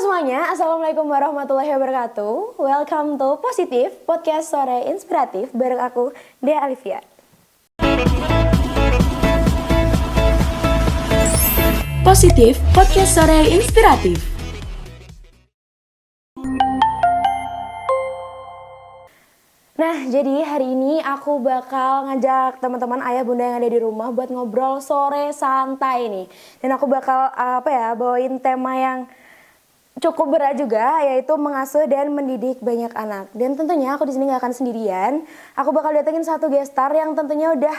semuanya, Assalamualaikum warahmatullahi wabarakatuh. Welcome to Positif, podcast sore inspiratif bareng aku, Dea Alivia. Positif, podcast sore inspiratif. Nah, jadi hari ini aku bakal ngajak teman-teman ayah bunda yang ada di rumah buat ngobrol sore santai nih. Dan aku bakal bawain tema yang cukup berat juga, yaitu mengasuh dan mendidik banyak anak. Dan tentunya aku di sini nggak akan sendirian. Aku bakal datengin satu guest star yang tentunya udah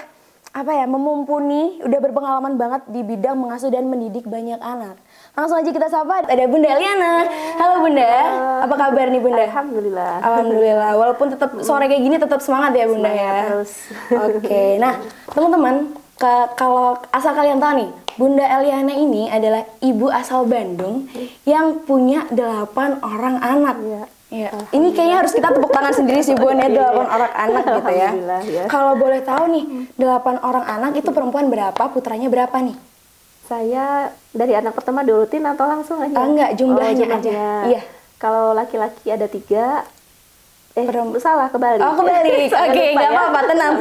memumpuni, udah berpengalaman banget di bidang mengasuh dan mendidik banyak anak. Langsung aja kita sapa, ada Bunda Eliana. Halo Bunda, apa kabar nih Bunda? Alhamdulillah. Alhamdulillah, walaupun tetap sore kayak gini tetap semangat ya Bunda ya. Terus. Oke, nah teman-teman, kalau asal kalian tahu nih, Bunda Eliana ini adalah ibu asal Bandung yang punya 8 orang anak. Ya. Ini kayaknya harus kita tepuk tangan sendiri sih Bun ya, 8 orang anak gitu ya. Ya. Kalau boleh tahu nih, 8 orang anak itu perempuan berapa, putranya berapa nih? Saya dari anak pertama diurutin atau langsung aja? Enggak, jumlahnya aja. Iya. Kalau laki-laki ada 3, salah kebalik. Oh kebalik, oke, nggak apa-apa, tenang.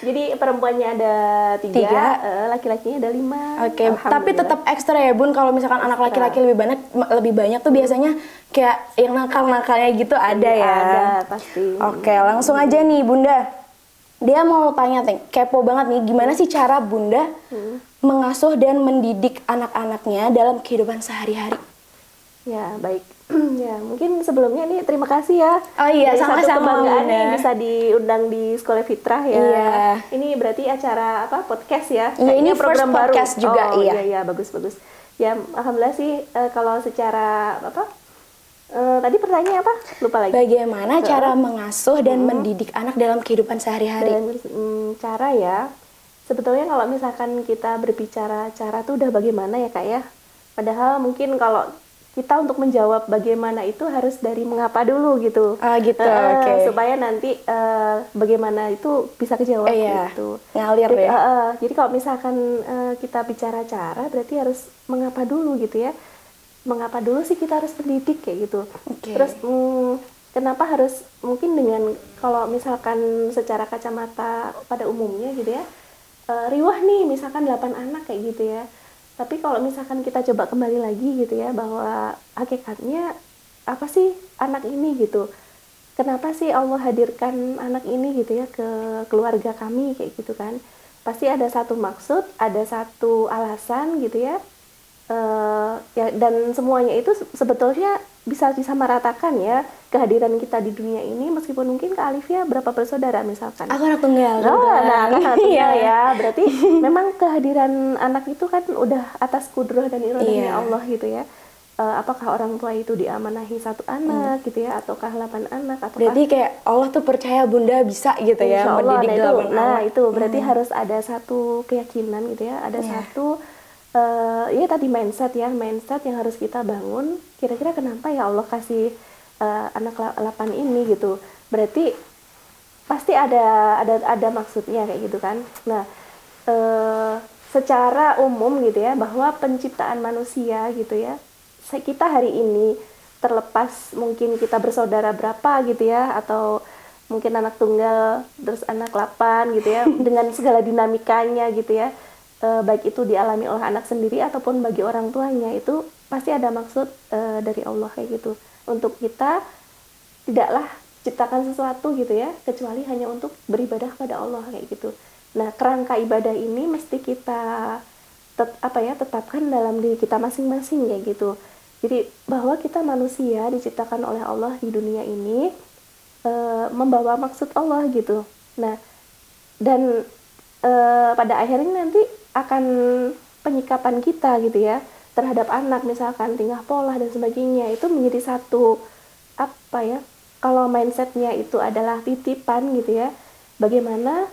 Jadi perempuannya ada 3, laki-lakinya ada 5. Oke, tapi tetap ekstra ya Bun, kalau misalkan anak laki-laki lebih banyak tuh biasanya kayak yang nakal-nakalnya gitu ada ya. Ada, pasti. Oke, langsung aja nih Bunda. Dia mau tanya, kepo banget nih, gimana sih cara Bunda mengasuh dan mendidik anak-anaknya dalam kehidupan sehari-hari? Ya, baik. Ya, mungkin sebelumnya nih terima kasih ya. Oh iya, sama-sama. Satu kebanggaan nih Bunda. bisa diundang di Sekolah Fitrah ya. Iya. Ini berarti acara podcast ya? Iya, ini program first podcast baru. juga, Oh, iya. iya, bagus. Ya, alhamdulillah sih kalau secara tadi pertanyaannya apa? Lupa lagi. Bagaimana cara mengasuh dan mendidik anak dalam kehidupan sehari-hari? Dan cara ya, sebetulnya kalau misalkan kita berbicara cara tuh udah bagaimana ya Kak ya. Padahal mungkin kalau kita untuk menjawab bagaimana itu harus dari mengapa dulu gitu. Gitu, oke. Supaya nanti bagaimana itu bisa kejawab gitu. Ngalir ya. Jadi kalau misalkan kita bicara cara berarti harus mengapa dulu gitu ya. Mengapa dulu sih kita harus mendidik kayak gitu. Okay. Terus kenapa harus mungkin dengan kalau misalkan secara kacamata pada umumnya gitu ya. Riwah nih misalkan 8 anak kayak gitu ya. Tapi kalau misalkan kita coba kembali lagi gitu ya, bahwa hakikatnya apa sih anak ini gitu. Kenapa sih Allah hadirkan anak ini gitu ya ke keluarga kami kayak gitu kan. Pasti ada satu maksud, ada satu alasan gitu ya. Dan semuanya itu sebetulnya bisa disamaratakan ya, kehadiran kita di dunia ini, meskipun mungkin Kak Alivia berapa bersaudara misalkan? Aku anak tunggal. Nah, anak tunggal ya, berarti memang kehadiran anak itu kan udah atas kudrah dan iradahnya Allah gitu ya. Apakah orang tua itu diamanahi 1 anak gitu ya, ataukah 8 anak, ataukah... Berarti kayak Allah tuh percaya Bunda bisa gitu ya mendidik 8 anak. Nah itu berarti harus ada satu keyakinan gitu ya, ada satu tadi mindset yang harus kita bangun. Kira-kira kenapa ya Allah kasih anak 8 ini gitu? Berarti pasti ada maksudnya kayak gitu kan. Nah, secara umum gitu ya, bahwa penciptaan manusia gitu ya, kita hari ini terlepas mungkin kita bersaudara berapa gitu ya, atau mungkin anak tunggal terus anak 8 gitu ya, dengan segala dinamikanya gitu ya. Baik itu dialami oleh anak sendiri ataupun bagi orang tuanya, itu pasti ada maksud dari Allah kayak gitu. Untuk kita tidaklah ciptakan sesuatu gitu ya, kecuali hanya untuk beribadah pada Allah kayak gitu. Nah, kerangka ibadah ini mesti kita tetapkan dalam diri kita masing-masing kayak gitu. Jadi bahwa kita manusia diciptakan oleh Allah di dunia ini membawa maksud Allah gitu. Nah, dan pada akhirnya nanti akan penyikapan kita gitu ya terhadap anak, misalkan tingkah pola dan sebagainya, itu menjadi satu kalau mindsetnya itu adalah titipan gitu ya, bagaimana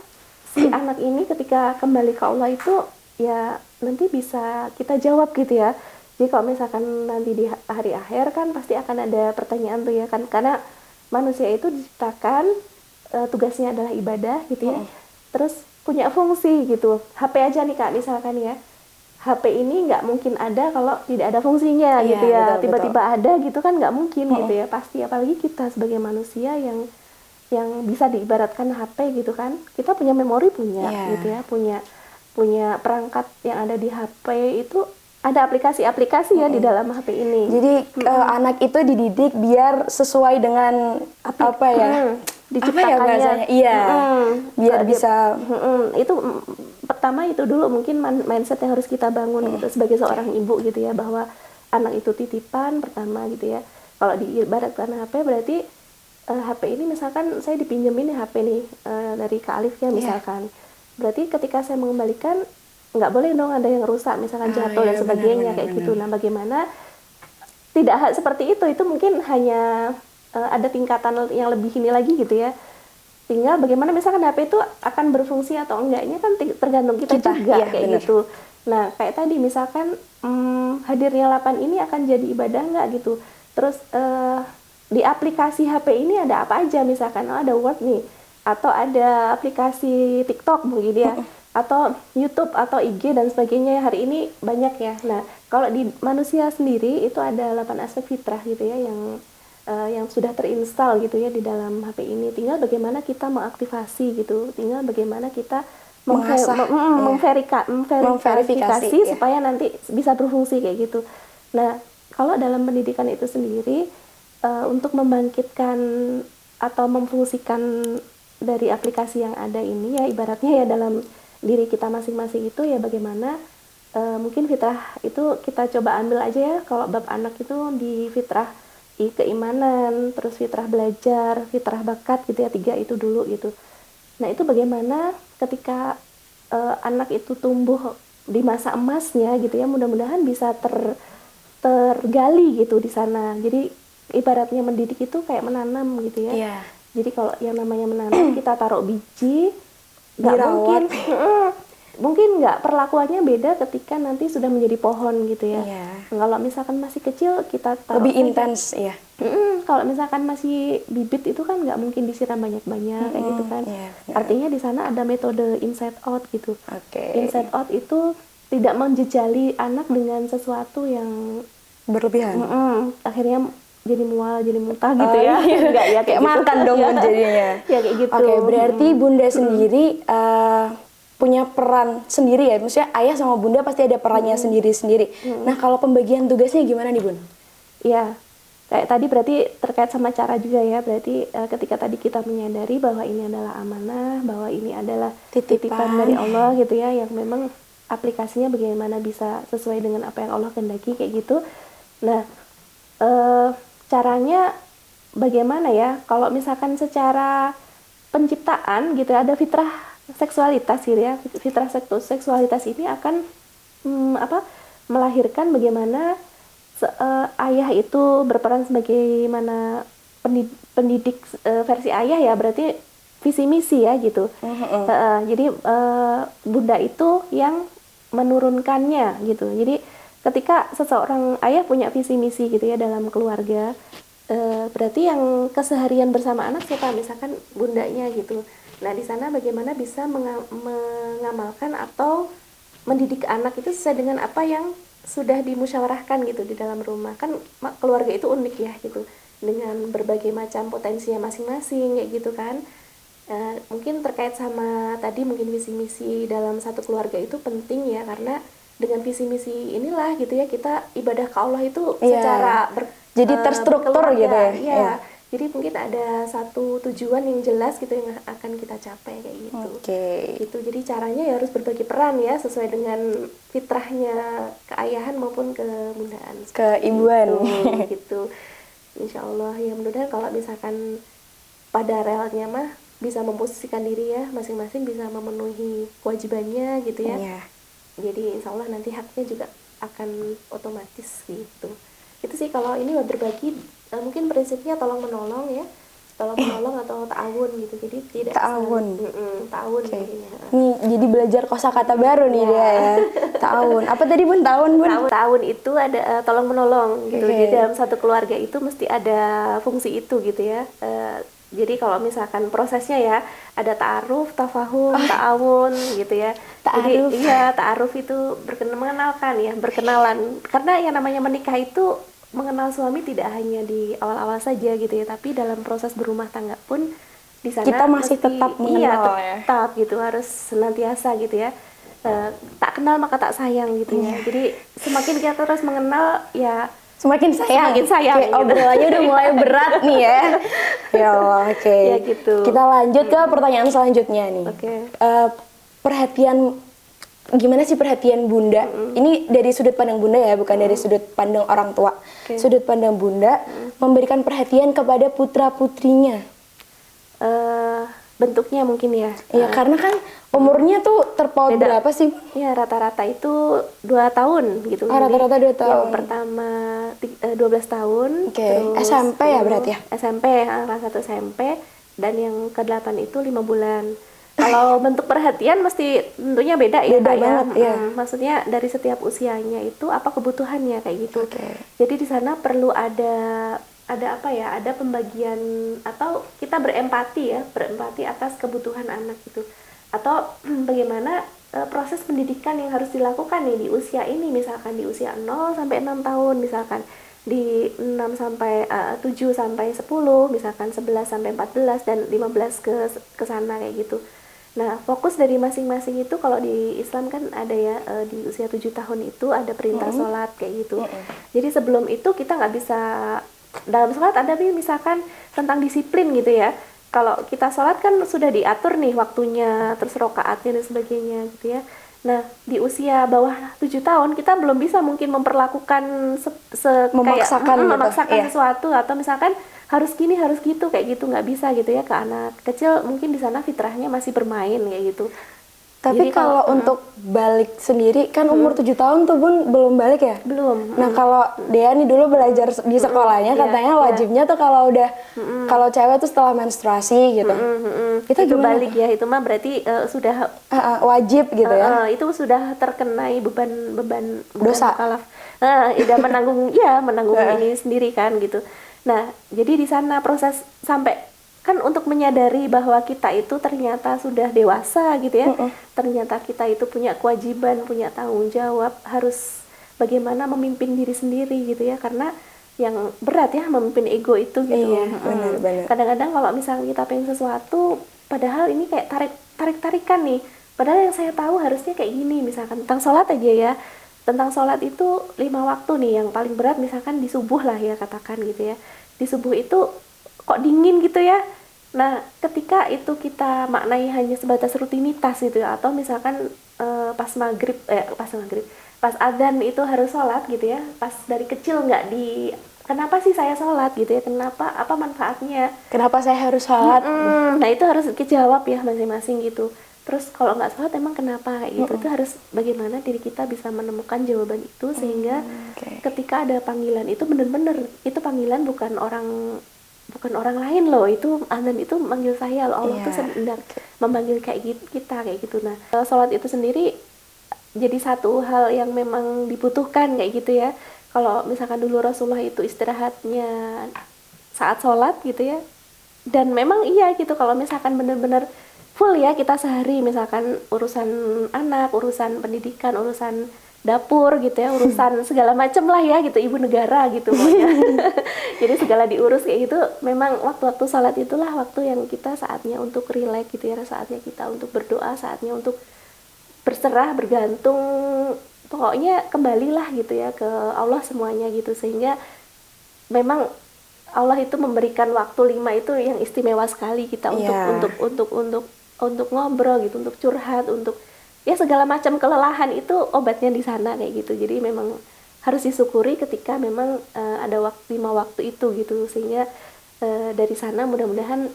si anak ini ketika kembali ke Allah itu ya nanti bisa kita jawab gitu ya. Jadi kalau misalkan nanti di hari akhir kan pasti akan ada pertanyaan tuh ya kan, karena manusia itu diciptakan tugasnya adalah ibadah gitu ya. Terus punya fungsi gitu. HP aja nih Kak misalkan ya. HP ini nggak mungkin ada kalau tidak ada fungsinya Iya, gitu ya. betul, Tiba-tiba ada gitu kan nggak mungkin gitu ya. Pasti, apalagi kita sebagai manusia yang bisa diibaratkan HP gitu kan. Kita punya memori punya Iya. gitu ya, punya perangkat yang ada di HP itu, ada aplikasi-aplikasi ya di dalam HP ini. Jadi anak itu dididik biar sesuai dengan apa ya? Apa ya Diciptakannya. bahasanya? Iya. Biar bisa Itu pertama itu dulu mungkin mindset yang harus kita bangun gitu sebagai seorang ibu gitu ya, bahwa anak itu titipan pertama gitu ya. Kalau diibaratkan HP berarti HP ini misalkan saya dipinjemin HP nih dari Kak Alif ya misalkan. Berarti ketika saya mengembalikan nggak boleh dong ada yang rusak misalkan jatuh dan sebagainya kayak gitu. Nah, bagaimana tidak seperti itu mungkin hanya ada tingkatan yang lebih ini lagi gitu ya. Tinggal bagaimana misalkan HP itu akan berfungsi atau enggaknya kan tergantung kita juga ya, kayak bener. gitu. Nah, kayak tadi misalkan hadirnya 8 ini akan jadi ibadah enggak gitu. Terus di aplikasi HP ini ada apa aja, misalkan ada Word nih, atau ada aplikasi TikTok mungkin ya, atau YouTube atau IG dan sebagainya. Hari ini banyak ya. Nah, kalau di manusia sendiri itu ada 8 aspek fitrah gitu ya yang sudah terinstal gitu ya di dalam HP ini. Tinggal bagaimana kita mengaktifasi gitu. Tinggal bagaimana kita memverifikasi supaya nanti bisa berfungsi kayak gitu. Nah, kalau dalam pendidikan itu sendiri untuk membangkitkan atau memfungsikan dari aplikasi yang ada ini ya, ibaratnya ya dalam diri kita masing-masing itu ya bagaimana mungkin fitrah itu kita coba ambil aja ya. Kalau bab anak itu di fitrah keimanan, terus fitrah belajar, fitrah bakat gitu ya, 3 itu dulu gitu. Nah, itu bagaimana ketika anak itu tumbuh di masa emasnya gitu ya, mudah-mudahan bisa tergali gitu di sana. Jadi ibaratnya mendidik itu kayak menanam gitu ya. Iya. Jadi kalau yang namanya menanam, kita taruh biji, nggak Dirawat. mungkin nggak perlakuannya beda ketika nanti sudah menjadi pohon gitu ya. Iya. Kalau misalkan masih kecil kita taruh Lebih saja. intens ya. Kalau misalkan masih bibit itu kan nggak mungkin disiram banyak-banyak kayak gitu kan. Iya, benar. Artinya di sana ada metode inside out gitu. Oke. Inside out itu tidak menjejali anak dengan sesuatu yang Berlebihan. akhirnya jadi mual, jadi muntah gitu ya. Iya. Enggak ya Kayak gitu. makan dong Ya. jadinya. Ya kayak gitu. Oke, berarti Bunda sendiri punya peran sendiri ya. Maksudnya ayah sama Bunda pasti ada perannya sendiri-sendiri. Nah, kalau pembagian tugasnya gimana nih, Bun? Ya, kayak tadi berarti terkait sama cara juga ya. Berarti ketika tadi kita menyadari bahwa ini adalah amanah, bahwa ini adalah titipan dari Allah gitu ya, yang memang aplikasinya bagaimana bisa sesuai dengan apa yang Allah kehendaki kayak gitu. Nah, caranya bagaimana ya? Kalau misalkan secara penciptaan gitu ada fitrah seksualitas gitu ya. Fitrah seksualitas ini akan melahirkan bagaimana ayah itu berperan sebagaimana pendidik versi ayah ya, berarti visi misi ya gitu. Jadi Bunda itu yang menurunkannya gitu. Jadi ketika seseorang ayah punya visi misi gitu ya dalam keluarga, berarti yang keseharian bersama anak siapa? Misalkan bundanya gitu. Nah, di sana bagaimana bisa mengamalkan atau mendidik anak itu sesuai dengan apa yang sudah dimusyawarahkan gitu di dalam rumah. Kan keluarga itu unik ya gitu, dengan berbagai macam potensinya masing-masing kayak gitu kan. Mungkin terkait sama tadi mungkin visi misi dalam satu keluarga itu penting ya, karena dengan visi misi inilah gitu ya kita ibadah ke Allah itu secara jadi terstruktur gitu ya. Iya. Jadi mungkin ada satu tujuan yang jelas gitu yang akan kita capai kayak gitu. Gitu. Jadi caranya ya harus berbagi peran ya sesuai dengan fitrahnya keayahan maupun kebundaan. Keibuan. Gitu. Insya Allah ya, mudah-mudahan kalau misalkan pada realnya mah bisa memposisikan diri ya, masing-masing bisa memenuhi kewajibannya gitu ya. Iya. Jadi insya Allah nanti haknya juga akan otomatis gitu. Itu sih kalau ini berbagi mungkin prinsipnya tolong menolong ya, tolong menolong atau ta'awun gitu. Jadi tidak ta'awun. Ta'awun. Nih jadi belajar kosakata baru nih dia ya. Ta'awun. Apa tadi Bun? Ta'awun Bun? Ta'awun itu ada tolong menolong gitu. Jadi dalam satu keluarga itu mesti ada fungsi itu gitu ya. Jadi kalau misalkan prosesnya ya ada ta'aruf, tafahum, ta'awun gitu ya. Ta'aruf. Jadi iya, ta'aruf itu mengenalkan ya, berkenalan. Karena yang namanya menikah itu mengenal suami tidak hanya di awal-awal saja gitu ya, tapi dalam proses berumah tangga pun di sana Kita masih mesti, tetap iya, mengenal ya. tetap gitu, harus senantiasa gitu ya. Tak kenal maka tak sayang gitu ya. Jadi semakin kita terus mengenal ya Semakin sayang. Semakin sayang, Kayak gitu. obrolannya udah mulai berat nih ya. Ya Allah, oke. Ya, gitu. Kita lanjut ke pertanyaan selanjutnya nih. Oke. Perhatian, gimana sih perhatian bunda? Ini dari sudut pandang bunda ya, bukan dari sudut pandang orang tua. Oke. Sudut pandang bunda memberikan perhatian kepada putra putrinya. Bentuknya mungkin ya. Ya karena kan umurnya tuh terpaut Beda. berapa sih? Ya rata-rata itu 2 tahun gitu. Oh, rata-rata 2 Yang tahun. pertama 12 tahun. Oke, SMP ya berarti ya? SMP, kelas 1 SMP. Dan yang ke-8 itu 5 bulan. Kalau bentuk perhatian mesti tentunya beda ya Beda Kak, banget, ya. Maksudnya dari setiap usianya itu apa kebutuhannya kayak gitu. Oke. Jadi di sana perlu ada apa ya, ada pembagian atau kita berempati atas kebutuhan anak itu, atau bagaimana proses pendidikan yang harus dilakukan nih di usia ini, misalkan di usia 0 sampai 6 tahun, misalkan di 6 sampai 7 sampai 10, misalkan 11 sampai 14 dan 15 ke sana kayak gitu. Nah, fokus dari masing-masing itu kalau di Islam kan ada ya, di usia 7 tahun itu ada perintah sholat kayak gitu. Jadi sebelum itu kita nggak bisa, dalam sholat ada nih misalkan tentang disiplin gitu ya. Kalau kita sholat kan sudah diatur nih waktunya, terus rokaatnya dan sebagainya gitu ya. Nah, di usia bawah 7 tahun kita belum bisa mungkin memperlakukan Memaksakan gitu, memaksakan iya. sesuatu, atau misalkan harus gini, harus gitu, kayak gitu nggak bisa gitu ya. Ke anak kecil mungkin di sana fitrahnya masih bermain kayak gitu. Tapi Jadi kalau untuk balik sendiri kan umur 7 tahun tuh Bun belum balik ya? belum. Nah kalau Dea nih dulu belajar di sekolahnya Iya, katanya iya. wajibnya tuh kalau udah kalau cewek tuh setelah menstruasi gitu. Itu Itu gimana? balik ya, itu mah berarti sudah Wajib gitu ya? itu sudah terkenai beban Dosa. mukallaf. Udah menanggung menanggung ini sendiri kan gitu. Nah, jadi di sana proses sampai kan untuk menyadari bahwa kita itu ternyata sudah dewasa gitu ya. Ternyata kita itu punya kewajiban, punya tanggung jawab, harus bagaimana memimpin diri sendiri gitu ya. Karena yang berat ya memimpin ego itu gitu. Iya, benar-benar. Kadang-kadang kalau misalnya kita pengen sesuatu, padahal ini kayak tarik-tarikan nih. Padahal yang saya tahu harusnya kayak gini, misalkan tentang sholat aja ya. Tentang sholat itu 5 waktu nih, yang paling berat misalkan di subuh lah ya katakan gitu ya. Di subuh itu kok dingin gitu ya. Nah, ketika itu kita maknai hanya sebatas rutinitas gitu ya, atau misalkan pas maghrib, pas adzan itu harus sholat gitu ya. Pas dari kecil nggak kenapa sih saya sholat gitu ya, kenapa, apa manfaatnya. Kenapa saya harus sholat? Nah itu harus dijawab ya masing-masing gitu. Terus kalau nggak sholat emang kenapa kayak gitu, itu harus bagaimana diri kita bisa menemukan jawaban itu, sehingga Oke. ketika ada panggilan itu benar-benar itu panggilan bukan orang lain loh, itu azan itu manggil saya loh, Allah Iya. tuh sedang memanggil kayak kita kayak gitu. Nah sholat itu sendiri jadi satu hal yang memang dibutuhkan kayak gitu ya. Kalau misalkan dulu Rasulullah itu istirahatnya saat sholat gitu ya, dan memang iya gitu, kalau misalkan benar-benar full ya kita sehari, misalkan urusan anak, urusan pendidikan, urusan dapur gitu ya, urusan segala macam lah ya gitu, ibu negara gitu pokoknya. Jadi segala diurus kayak gitu. Memang waktu-waktu sholat itulah waktu yang kita saatnya untuk relax gitu ya, saatnya kita untuk berdoa, saatnya untuk berserah, bergantung, pokoknya kembalilah gitu ya ke Allah semuanya gitu. Sehingga memang Allah itu memberikan waktu 5 itu yang istimewa sekali kita Iya. untuk ngobrol gitu, untuk curhat, untuk ya segala macam kelelahan itu obatnya di sana kayak gitu. Jadi memang harus disyukuri ketika memang ada 5 waktu itu gitu, sehingga dari sana mudah-mudahan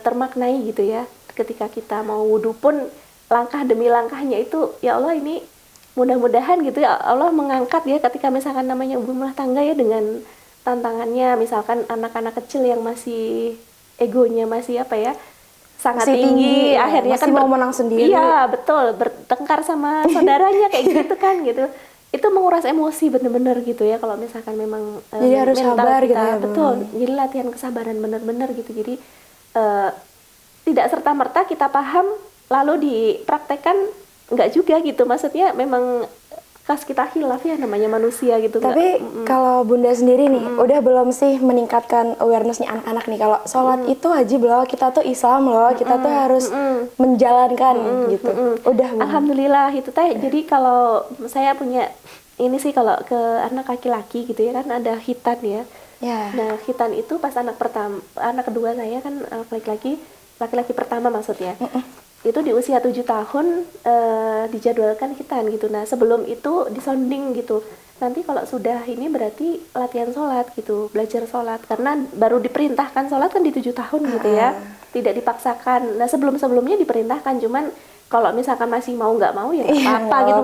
termaknai gitu ya. Ketika kita mau wudhu pun langkah demi langkahnya itu, ya Allah ini mudah-mudahan gitu ya Allah mengangkat ya, ketika misalkan namanya ibu rumah tangga ya, dengan tantangannya misalkan anak-anak kecil yang masih egonya masih apa ya, sangat Masih tinggi, ya. akhirnya Masih mau menang sendiri. Iya betul, bertengkar sama saudaranya kayak gitu kan gitu. Itu menguras emosi bener-bener gitu ya, kalau misalkan memang Jadi harus mental sabar kita, gitu ya, Bang. betul. Jadi latihan kesabaran bener-bener gitu. Jadi eh, tidak serta-merta kita paham lalu dipraktekkan, enggak juga gitu. Maksudnya memang kas kita khilaf ya, namanya manusia gitu. Tapi kalau Bunda sendiri nih, udah belum sih meningkatkan awarenessnya anak-anak nih kalau sholat itu wajib loh, kita tuh Islam loh, kita tuh harus menjalankan gitu. Udah belum? Alhamdulillah itu teh. Jadi kalau saya punya ini sih, kalau ke anak laki-laki gitu ya kan ada khitan ya. Ya. Nah, khitan itu pas anak kedua saya kan laki-laki pertama maksudnya. Itu di usia 7 tahun dijadwalkan khitan gitu. Nah, sebelum itu disonding gitu. Nanti kalau sudah ini berarti latihan sholat gitu, belajar sholat. Karena baru diperintahkan sholat kan di 7 tahun gitu ya. Tidak dipaksakan. Nah, sebelum-sebelumnya diperintahkan, cuman kalau misalkan masih mau nggak mau ya nggak apa-apa gitu,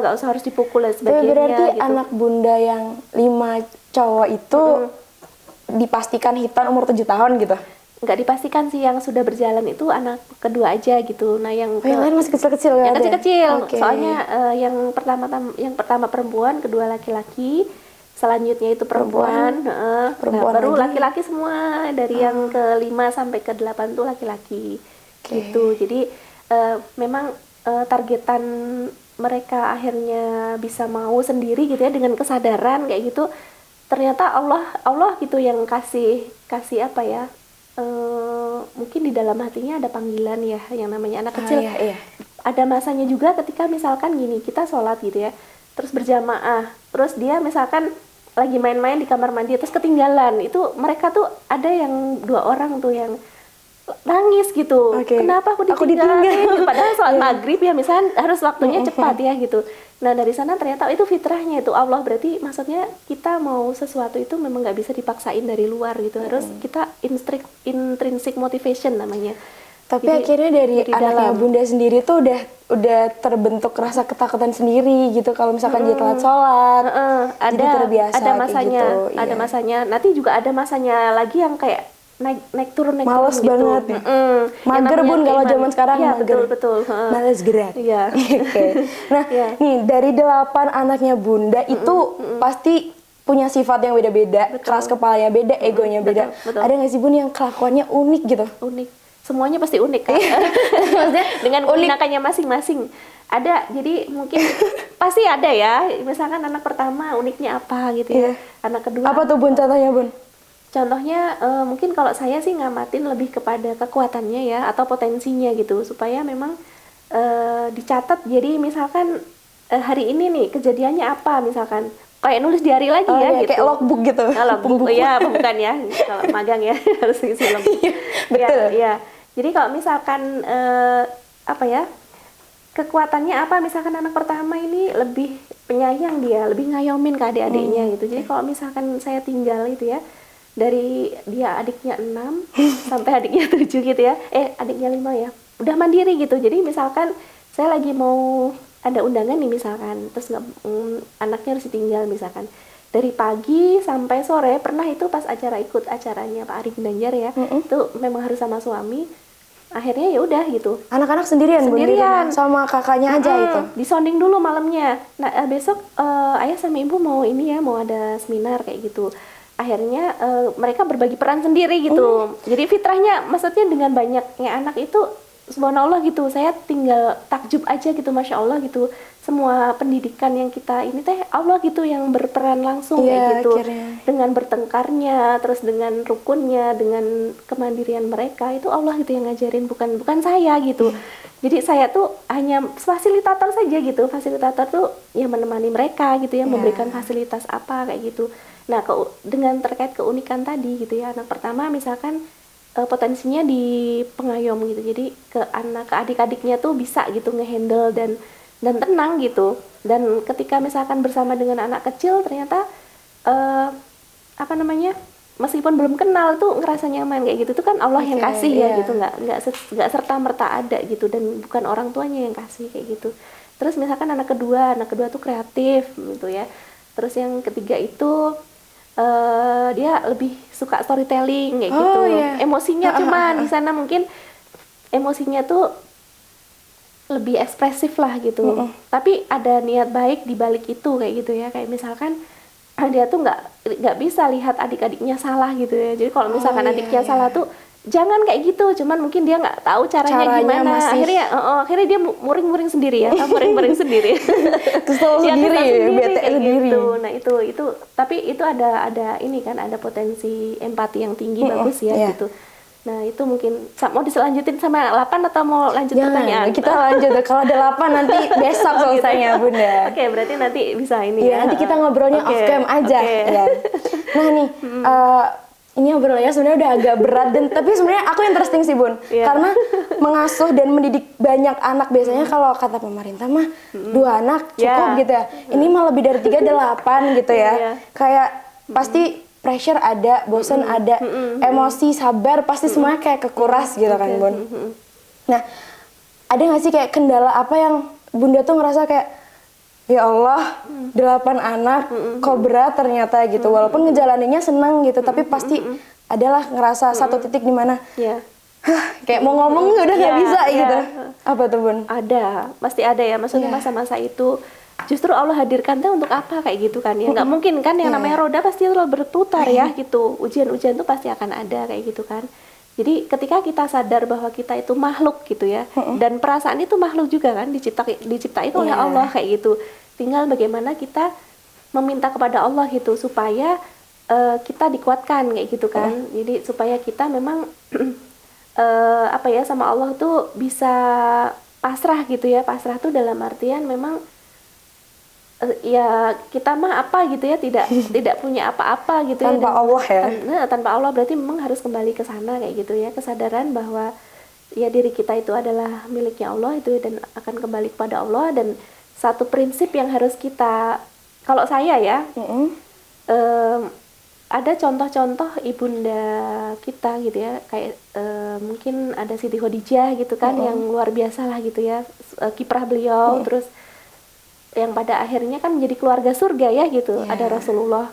nggak usah harus dipukul dan Tapi sebagainya. berarti gitu. anak Bunda yang 5 cowok itu dipastikan khitan umur 7 tahun gitu? Nggak dipastikan sih, yang sudah berjalan itu anak kedua aja gitu. Nah, yang Yang lain masih kecil-kecil ya? yang kecil-kecil. Oke. Soalnya yang pertama perempuan, kedua laki-laki, selanjutnya itu perempuan. Nah, Perempuan baru lagi. laki-laki semua dari yang ke-5 sampai ke-8 tuh laki-laki. Gitu. Jadi memang targetan mereka akhirnya bisa mau sendiri gitu ya, dengan kesadaran kayak gitu. Ternyata Allah gitu yang kasih apa ya? Mungkin di dalam hatinya ada panggilan ya, yang namanya anak kecil. Iya. Ada masanya juga ketika misalkan gini, kita sholat gitu ya, terus berjamaah, terus dia misalkan lagi main-main di kamar mandi terus ketinggalan, itu mereka tuh ada yang 2 orang tuh yang nangis gitu. Oke. Kenapa aku Aku ditinggalin? ditinggal. Padahal sholat maghrib ya misalnya harus waktunya cepat ya gitu. Nah, dari sana ternyata itu fitrahnya itu Allah. Berarti maksudnya kita mau sesuatu itu memang nggak bisa dipaksain dari luar gitu. Harus kita intrinsic motivation namanya. Tapi Jadi, akhirnya dari anaknya dalam. Bunda sendiri tuh udah terbentuk rasa ketakutan sendiri gitu kalau misalkan dia telat sholat. Jadi terbiasa ada kayak masanya, gitu. ada Iya. masanya. Nanti juga ada masanya lagi yang kayak naik turun Males gitu. banget ya. Yang Mager namanya Bun kalau keimanan. zaman sekarang, Iya, mager. betul. Males gerak. Iya. Oke. Nah, Iya. nih dari 8 anaknya Bunda itu pasti punya sifat yang beda-beda, keras kepalanya beda, egonya beda. betul. Ada nggak sih Bun yang kelakuannya unik gitu? Unik. Semuanya pasti unik kan. Maksudnya Dengan unik. keunikannya masing-masing. Ada, jadi mungkin pasti ada ya. Misalkan anak pertama uniknya apa gitu ya. Iya. Anak kedua Apa tuh Bun contohnya Bun? Contohnya mungkin kalau saya sih ngamatin lebih kepada kekuatannya ya, atau potensinya gitu, supaya memang dicatat. Jadi misalkan hari ini nih kejadiannya apa, misalkan kayak nulis diary lagi ya Iya, gitu. kayak logbook gitu. Logbook ya, bukan ya, kalau magang ya harus isi logbook. Betul. Ya. Jadi kalau misalkan apa ya, kekuatannya apa, misalkan anak pertama ini lebih penyayang, dia lebih ngayomin ke adik-adiknya gitu. Jadi kalau misalkan saya tinggal itu ya, dari dia adiknya 6 sampai adiknya 7 gitu ya, adiknya 5 ya, udah mandiri gitu. Jadi misalkan saya lagi mau ada undangan nih misalkan, terus anaknya harus ditinggal misalkan dari pagi sampai sore. Pernah itu pas ikut acaranya Pak Ari Ginanjar ya, itu memang harus sama suami. Akhirnya ya udah gitu, Anak-anak sendirian Bun, di rumah? Sendirian. Sama kakaknya aja itu. disonding dulu malamnya. Nah, besok ayah sama ibu mau ini ya, mau ada seminar kayak gitu. Akhirnya mereka berbagi peran sendiri gitu. Jadi fitrahnya, maksudnya dengan banyaknya anak itu, subhanallah gitu, saya tinggal takjub aja gitu, masya Allah gitu. Semua pendidikan yang kita ini teh Allah gitu yang berperan langsung Iya, kayak gitu. akhirnya. Dengan bertengkarnya, terus dengan rukunnya, dengan kemandirian mereka, itu Allah gitu yang ngajarin, bukan saya gitu. Jadi saya tuh hanya fasilitator saja gitu. Fasilitator tuh yang menemani mereka gitu ya, memberikan fasilitas apa kayak gitu. Nah, dengan terkait keunikan tadi gitu ya, anak pertama misalkan potensinya di pengayom gitu. Jadi ke adik-adiknya tuh bisa gitu ngehandle dan tenang gitu. Dan ketika misalkan bersama dengan anak kecil, ternyata apa namanya, meskipun belum kenal tuh ngerasa nyaman kayak gitu. Itu kan Allah yang kasih ya gitu, nggak serta merta ada gitu, dan bukan orang tuanya yang kasih kayak gitu. Terus misalkan anak kedua tuh kreatif gitu ya. Terus yang ketiga itu dia lebih suka storytelling kayak gitu. Emosinya cuma di sana mungkin emosinya tuh lebih ekspresif lah gitu. Tapi ada niat baik di balik itu kayak gitu ya. Kayak misalkan dia tuh nggak bisa lihat adik-adiknya salah gitu ya. Jadi kalau misalkan adiknya salah tuh jangan kayak gitu, cuman mungkin dia nggak tahu caranya gimana. masih- Akhirnya dia muring-muring sendiri ya, muring-muring sendiri. Kesel Ya, sendiri, bete kayak sendiri. gitu. Nah itu tapi itu ada ini kan, ada potensi empati yang tinggi, bagus ya iya. gitu. Nah itu mungkin mau diselanjutin sama 8 atau mau lanjut pertanyaan? Kita lanjut. Kalau ada 8 nanti besok selesainya, Bunda. Oke, berarti nanti bisa ini Iya, ya. nanti kita ngobrolnya Oke, off cam aja. oke. Ya. Nah nih, ini ngobrolnya sebenarnya udah agak berat tapi sebenarnya aku interesting sih Bun, Iya. karena mengasuh dan mendidik banyak anak biasanya kalau kata pemerintah mah 2 anak cukup Iya. gitu ya. Ini mah lebih dari 3 8 gitu ya. Iya. Kayak pasti pressure ada, bosan ada, emosi, sabar pasti semuanya kayak kekuras gitu kan Bun. Nah, ada nggak sih kayak kendala apa yang Bunda tuh ngerasa kayak ya Allah, 8 anak kok berat ternyata gitu. Walaupun ngejalaninnya seneng gitu, tapi pasti adalah ngerasa satu titik di mana Iya. kayak mau ngomong udah nggak Iya, bisa iya. gitu. Apa tuh Bun? Ada, pasti ada ya. Maksudnya Iya. masa-masa itu justru Allah hadirkan tuh untuk apa kayak gitu kan ya? Nggak mungkin kan yang Iya. namanya roda pasti selalu berputar ya gitu. Ujian-ujian tuh pasti akan ada kayak gitu kan. Jadi ketika kita sadar bahwa kita itu makhluk gitu ya, dan perasaan itu makhluk juga kan, diciptain oleh Iya. Allah kayak gitu. Tinggal bagaimana kita meminta kepada Allah gitu supaya kita dikuatkan kayak gitu kan. Jadi supaya kita memang apa ya, sama Allah tuh bisa pasrah gitu ya. Pasrah tuh dalam artian memang ya kita mah apa gitu ya, tidak punya apa-apa gitu ya. Tanpa Allah ya. Tanpa Allah berarti memang harus kembali ke sana kayak gitu ya, kesadaran bahwa ya diri kita itu adalah miliknya Allah itu dan akan kembali kepada Allah. Dan satu prinsip yang harus kita, kalau saya ya, ada contoh-contoh ibunda kita gitu ya, kayak mungkin ada Siti Khadijah gitu kan, yang luar biasa lah gitu ya, kiprah beliau, terus yang pada akhirnya kan menjadi keluarga surga ya gitu. Yeah. Ada Rasulullah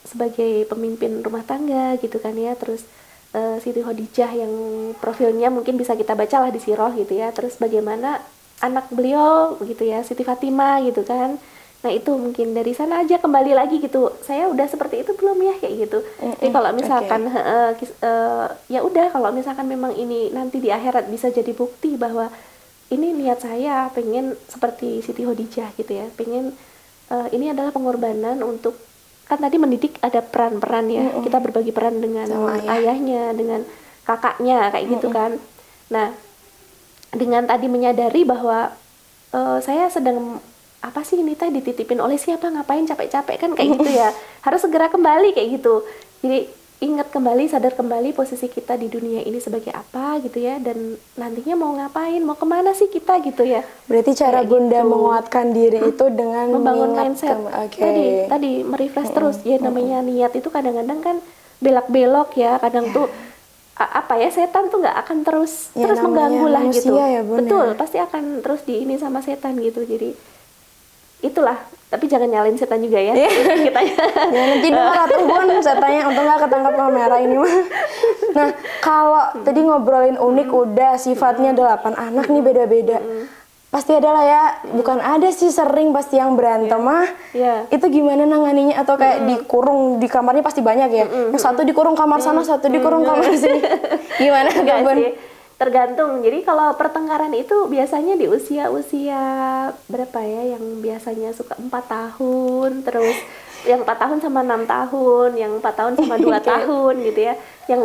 sebagai pemimpin rumah tangga gitu kan ya, terus Siti Khadijah yang profilnya mungkin bisa kita bacalah di sirah gitu ya, terus bagaimana anak beliau gitu ya, Siti Fatimah gitu kan. Nah itu mungkin dari sana aja kembali lagi gitu, saya udah seperti itu belum ya kayak gitu. Jadi kalau misalkan ya udah, kalau misalkan memang ini nanti di akhirat bisa jadi bukti bahwa ini niat saya pengen seperti Siti Khadijah gitu ya, pengen ini adalah pengorbanan untuk, kan tadi mendidik ada peran-peran ya, kita berbagi peran dengan ayahnya, dengan kakaknya kayak gitu kan. Nah dengan tadi menyadari bahwa saya sedang apa sih ini teh dititipin oleh siapa, ngapain capek-capek kan kayak gitu ya, harus segera kembali kayak gitu. Jadi ingat kembali, sadar kembali posisi kita di dunia ini sebagai apa gitu ya, dan nantinya mau ngapain, mau kemana sih kita gitu ya. Berarti cara Kayak Bunda gitu. menguatkan diri itu dengan Membangun mengingat mindset. Tadi merefresh terus ya, namanya niat itu kadang-kadang kan belak-belok ya, kadang tuh apa ya, setan tuh nggak akan terus Ya, terus namanya mengganggu lah manusia gitu. ya, Bun, Betul, ya. pasti akan terus di ini sama setan gitu. Jadi itulah, tapi jangan nyalain setan juga ya. Kita Ya nanti dengar atuh Bun, saya tanya untung nggak ketangkap kamera ini mah. Nah kalau tadi ngobrolin unik udah, sifatnya 8 anak nih beda-beda. Pasti ada lah ya, bukan ada sih, sering pasti yang berantem mah. Iya. Itu gimana nanganinya, atau kayak dikurung di kamarnya pasti banyak ya. Yang satu dikurung kamar sana, satu dikurung kamar sini. Gimana tuh Enggak Bun? sih, tergantung. Jadi kalau pertengkaran itu biasanya di usia-usia berapa ya, yang biasanya suka 4 tahun, terus yang 4 tahun sama 6 tahun, yang 4 tahun sama 2 tahun gitu ya. Yang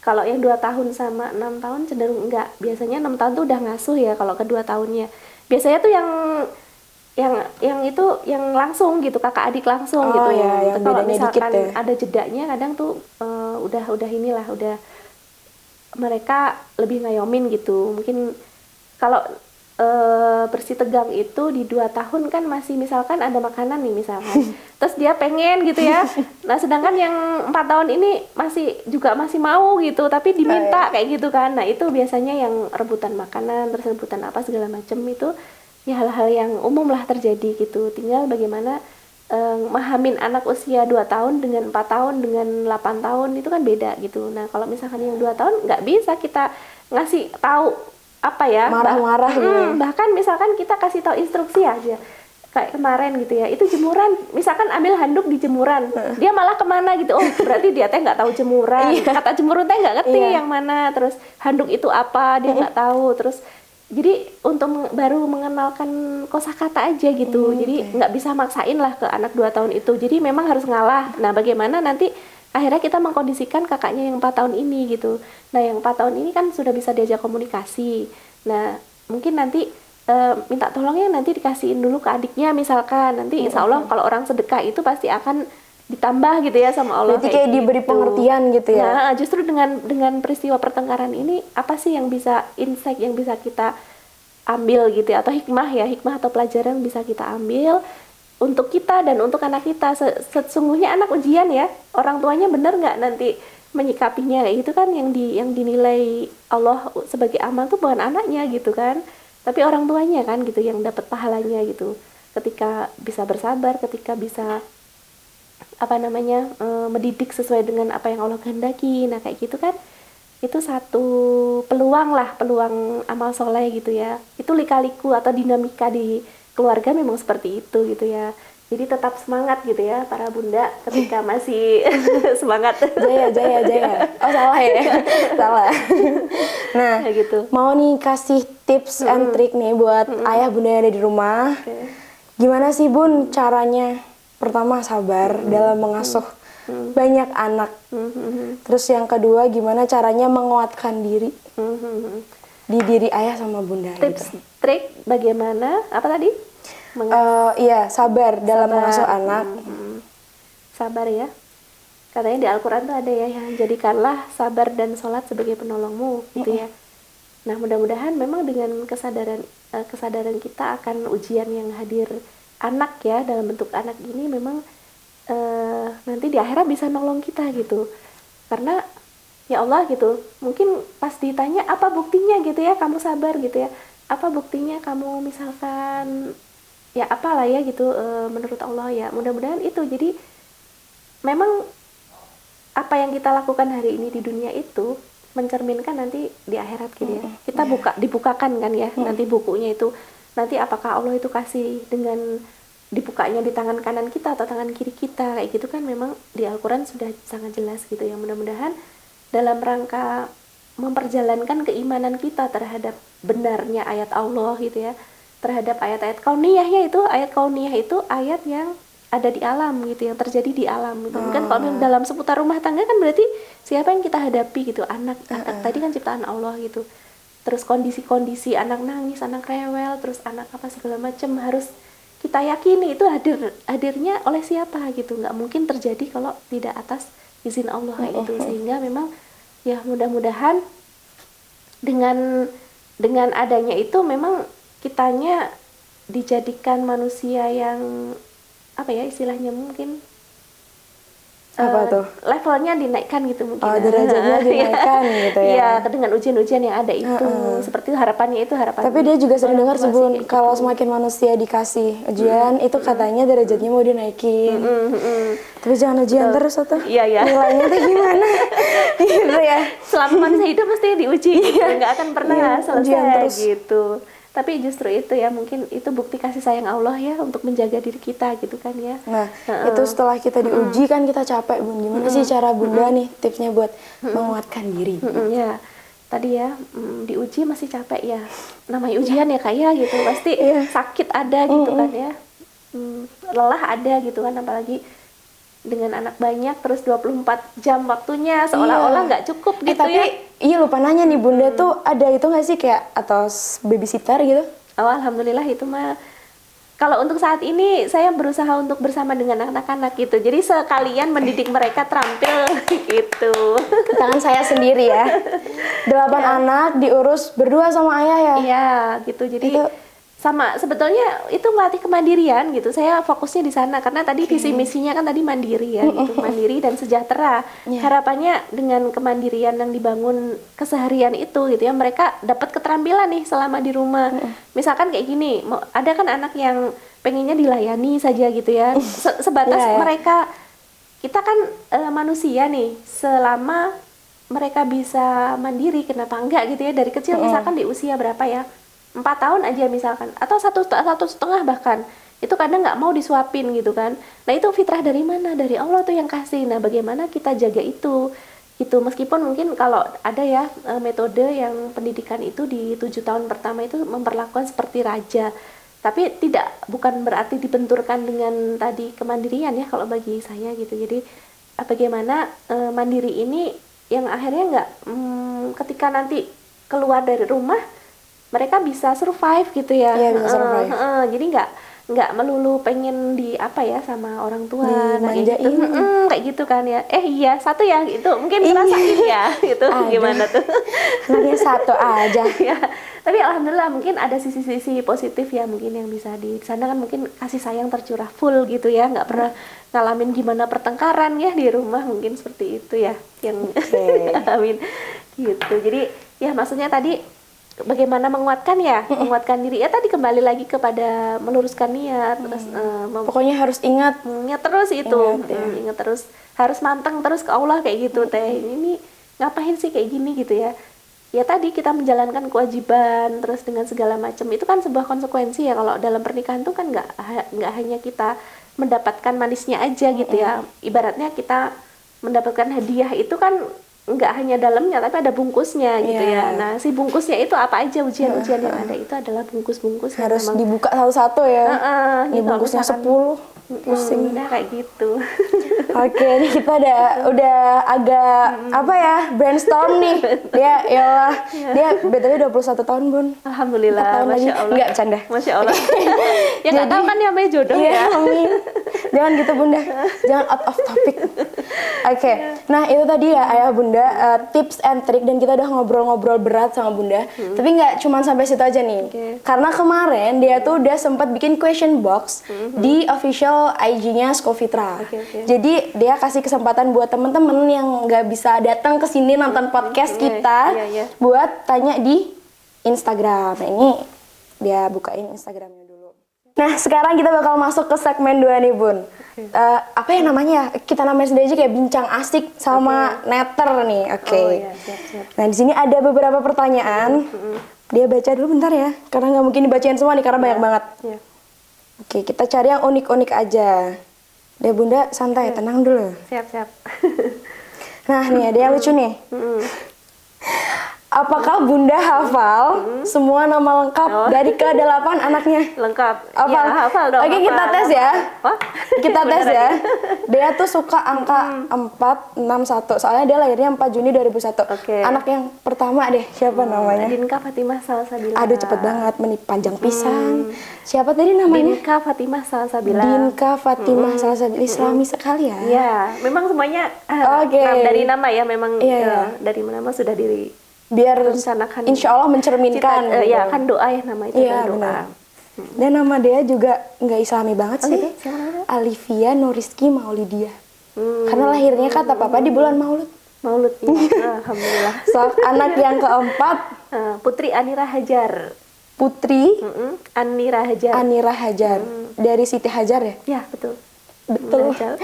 kalau yang 2 tahun sama 6 tahun cenderung enggak. Biasanya 6 tahun tuh udah ngasuh ya kalau kedua tahunnya. Biasanya tuh yang itu yang langsung gitu, kakak adik langsung Oh, gitu. ya, yang Kalau bedanya misalkan dikit ya. ada jedanya kadang tuh udah inilah, udah mereka lebih ngayomin gitu. Mungkin kalau bersih tegang itu di 2 tahun kan masih, misalkan ada makanan nih misalkan, terus dia pengen gitu ya. Nah sedangkan yang 4 tahun ini masih mau gitu, tapi diminta kayak gitu kan. Nah itu biasanya yang rebutan makanan, terus rebutan apa segala macem, itu ya hal-hal yang umum lah terjadi gitu. Tinggal bagaimana memahamin anak usia 2 tahun dengan 4 tahun dengan 8 tahun itu kan beda gitu. Nah kalau misalkan yang 2 tahun nggak bisa kita ngasih tahu apa ya, Marah-marah gitu. Bahkan misalkan kita kasih tahu instruksi aja, kayak kemarin gitu ya, itu jemuran, misalkan ambil handuk di jemuran, dia malah kemana gitu, oh berarti dia teh nggak tahu jemuran, kata jemuran teh nggak ngerti yang mana, terus handuk itu apa dia nggak tahu, terus jadi untuk baru mengenalkan kosakata aja gitu, jadi nggak bisa maksain lah ke anak 2 tahun itu, jadi memang harus ngalah. Nah bagaimana nanti akhirnya kita mengkondisikan kakaknya yang 4 tahun ini gitu. Nah yang 4 tahun ini kan sudah bisa diajak komunikasi, nah mungkin nanti minta tolongnya nanti dikasihin dulu ke adiknya misalkan, nanti insya Allah kalau orang sedekah itu pasti akan ditambah gitu ya sama Allah. Berarti kayak diberi gitu. pengertian gitu ya. Nah justru dengan peristiwa pertengkaran ini apa sih yang bisa insight yang bisa kita ambil gitu ya, atau hikmah atau pelajaran bisa kita ambil untuk kita dan untuk anak kita. Sesungguhnya anak ujian ya, orang tuanya benar nggak nanti menyikapinya kayak gitu kan, yang dinilai Allah sebagai amal tuh bukan anaknya gitu kan, tapi orang tuanya kan gitu yang dapat pahalanya gitu, ketika bisa bersabar, ketika bisa mendidik sesuai dengan apa yang Allah kehendaki. Nah kayak gitu kan, itu satu peluang amal soleh gitu ya. Itu lika-liku atau dinamika di keluarga memang seperti itu gitu ya. Jadi tetap semangat gitu ya para bunda ketika masih semangat. Jaya. Oh salah ya, salah. Nah, ya gitu. Mau nih kasih tips and trick nih buat ayah bunda yang ada di rumah. Gimana sih bun caranya? Pertama sabar dalam mengasuh banyak anak. Terus yang kedua gimana caranya menguatkan diri di diri ayah sama bunda. Tips gitu. trik bagaimana? Apa tadi? Iya, sabar dalam mengasuh anak. Sabar ya. Katanya di Al-Quran tuh ada ya, yang jadikanlah sabar dan sholat sebagai penolongmu gitu ya. Nah mudah-mudahan memang dengan kesadaran kita akan ujian yang hadir anak ya, dalam bentuk anak ini memang nanti di akhirat bisa nolong kita gitu. Karena ya Allah gitu, mungkin pas ditanya apa buktinya gitu ya kamu sabar gitu ya, apa buktinya kamu misalkan ya apalah ya gitu, menurut Allah ya, mudah-mudahan itu. Jadi memang apa yang kita lakukan hari ini di dunia itu mencerminkan nanti di akhirat gitu ya. Kita dibukakan kan ya, nanti bukunya itu, nanti apakah Allah itu kasih dengan dibukanya di tangan kanan kita atau tangan kiri kita, kayak gitu kan memang di Al-Quran sudah sangat jelas gitu ya. Mudah-mudahan dalam rangka memperjalankan keimanan kita terhadap benarnya ayat Allah gitu ya, terhadap ayat-ayat kauniyahnya itu, ayat kauniyah itu ayat yang ada di alam gitu, yang terjadi di alam gitu. Kan kalau dalam seputar rumah tangga kan berarti siapa yang kita hadapi gitu, anak tadi kan ciptaan Allah gitu. Terus kondisi-kondisi anak nangis, anak rewel, terus anak apa segala macam harus kita yakini itu hadirnya oleh siapa gitu, nggak mungkin terjadi kalau tidak atas izin Allah kayak gitu. Sehingga memang ya mudah-mudahan dengan adanya itu memang kitanya dijadikan manusia yang apa ya istilahnya, mungkin Apa tuh? levelnya dinaikkan gitu mungkin. Oh, derajatnya dinaikkan gitu ya. Iya, dengan ujian-ujian yang ada itu. Seperti harapannya itu harapan. Tapi dia juga sering dengar sebelum gitu. kalau semakin manusia dikasih ujian itu katanya derajatnya mau dinaikin. Tapi jangan ujian terus atau Iya. nilainya tuh gimana? Gitu ya. Selama manusia hidup mesti diuji, nggak akan pernah ujian selesai terus. gitu. Tapi justru itu ya, mungkin itu bukti kasih sayang Allah ya untuk menjaga diri kita gitu kan ya. Nah, itu setelah kita diuji kan kita capek, Bun. Gimana sih cara Bunda nih tipsnya buat menguatkan diri? Ya, tadi ya diuji masih capek ya. Namanya ujian ya kayak gitu, pasti sakit ada gitu kan ya. Lelah ada gitu kan, apalagi dengan anak banyak terus 24 jam waktunya seolah-olah nggak cukup gitu tapi, ya. Iya lupa nanya nih Bunda tuh ada itu nggak sih kayak atau babysitter gitu? Oh, alhamdulillah itu mah. Kalau untuk saat ini saya berusaha untuk bersama dengan anak-anak gitu. Jadi sekalian mendidik mereka terampil gitu. Tangan saya sendiri ya. 8 anak diurus berdua sama ayah ya. Iya, gitu. Jadi Itu sama sebetulnya itu melatih kemandirian gitu. Saya fokusnya di sana karena tadi visi misinya kan tadi mandiri ya gitu, mandiri dan sejahtera. Harapannya dengan kemandirian yang dibangun keseharian itu gitu ya, mereka dapat keterampilan nih selama di rumah. Misalkan kayak gini, ada kan anak yang pengennya dilayani saja gitu ya. Sebatas mereka, kita kan manusia nih, selama mereka bisa mandiri kenapa enggak gitu ya, dari kecil misalkan di usia berapa ya, 4 tahun aja misalkan, atau satu setengah bahkan, itu kadang nggak mau disuapin gitu kan. Nah itu fitrah dari mana? Dari Allah tuh yang kasih. Nah bagaimana kita jaga itu gitu, meskipun mungkin kalau ada ya metode yang pendidikan itu di 7 tahun pertama itu memperlakukan seperti raja, tapi bukan berarti dibenturkan dengan tadi kemandirian ya kalau bagi saya gitu. Jadi bagaimana mandiri ini yang akhirnya nggak ketika nanti keluar dari rumah mereka bisa survive gitu ya. Iya, bisa survive. Jadi nggak melulu pengen di apa ya sama orang tua, nah, kayak gitu. Dimanjain. Kayak gitu kan ya. Iya satu ya itu mungkin ngerasain ya gitu. Gimana tuh? Anaknya satu aja. Ya, tapi alhamdulillah mungkin ada sisi-sisi positif ya mungkin yang bisa di sana kan, mungkin kasih sayang tercurah full gitu ya, nggak pernah ngalamin gimana pertengkaran ya di rumah, mungkin seperti itu ya yang alamin gitu. Jadi ya maksudnya tadi bagaimana menguatkan ya, menguatkan diri ya tadi, kembali lagi kepada meluruskan niat, terus Pokoknya harus ingat. ingat terus itu, ingat terus, harus manteng terus ke Allah kayak gitu teh. Ini ngapain sih kayak gini gitu ya. Ya tadi kita menjalankan kewajiban terus dengan segala macam itu kan sebuah konsekuensi ya. Kalau dalam pernikahan tuh kan nggak hanya kita mendapatkan manisnya aja gitu ya. Ibaratnya kita mendapatkan hadiah itu kan nggak hanya dalamnya tapi ada bungkusnya gitu ya. Nah si bungkusnya itu apa aja, ujian-ujian yang ada itu adalah bungkus-bungkus yang Harus memang dibuka satu-satu ya. Ini gitu, bungkusnya misalkan, 10. Pusing. nah kayak gitu. Oke, ini kita udah agak apa ya, brainstorm nih. Dia yalah, dia BTW 21 tahun, Bun. Alhamdulillah, 4 tahun lagi. Masya Allah. Enggak, canda. Masya Allah. Ya nggak tahu kan ya namanya jodoh Iya, ya. amin. Jangan gitu, Bunda. Jangan out of topic. Oke, nah itu tadi ya Ayah Bunda, tips and trick, dan kita udah ngobrol-ngobrol berat sama Bunda. Tapi nggak cuma sampai situ aja nih. Karena kemarin dia tuh udah sempat bikin question box di official IG-nya Skofitra. Jadi dia kasih kesempatan buat temen-temen yang nggak bisa datang ke sini nonton podcast kita buat tanya di Instagram. Nah, ini dia bukain Instagramnya dulu. Nah sekarang kita bakal masuk ke segmen 2 nih Bun. Apa ya namanya? Kita namain sendiri aja kayak bincang asik sama netter nih. Oke. Oh, iya, siap. Nah di sini ada beberapa pertanyaan. Dia baca dulu bentar ya, karena nggak mungkin dibacain semua nih karena banyak banget. Iya. Oke, kita cari yang unik-unik aja. Deh Bunda, santai, tenang dulu. Siap. Nah, nih ada yang lucu nih. Apakah Bunda hafal semua nama lengkap dari ke-8 anaknya? Lengkap. Hafal? Ya, hafal dong. Oke, kita hafal. tes ya. Wah, Kita tes beneran ya. ini? Dia tuh suka angka 461. Soalnya dia lahirnya 4 Juni 2001. Oke. Anak yang pertama deh, siapa namanya? Dinka Fatimah Salsabila. Aduh, cepet banget, panjang pisan. Siapa tadi namanya? Dinka Fatimah Salsabila. Dinka Fatimah Salsabila. Islami sekali ya. Iya, memang semuanya Oke. dari nama ya, memang Iya. dari nama sudah Biar rencanakan. insya Allah mencerminkan. gitu. Ya kan doa ya, nama itu Iya, kan doa. benar. Dan nama dia juga nggak Islami banget sih. gitu? Siapa namanya? Alivia Nuriski Maulidia. Karena lahirnya kata papa di bulan Maulud. Maulud ya. Alhamdulillah. So, anak yang keempat Putri Anira Hajar. Putri Anira Hajar. Anira Hajar dari Siti Hajar ya. Ya, betul. Betul. Hajar.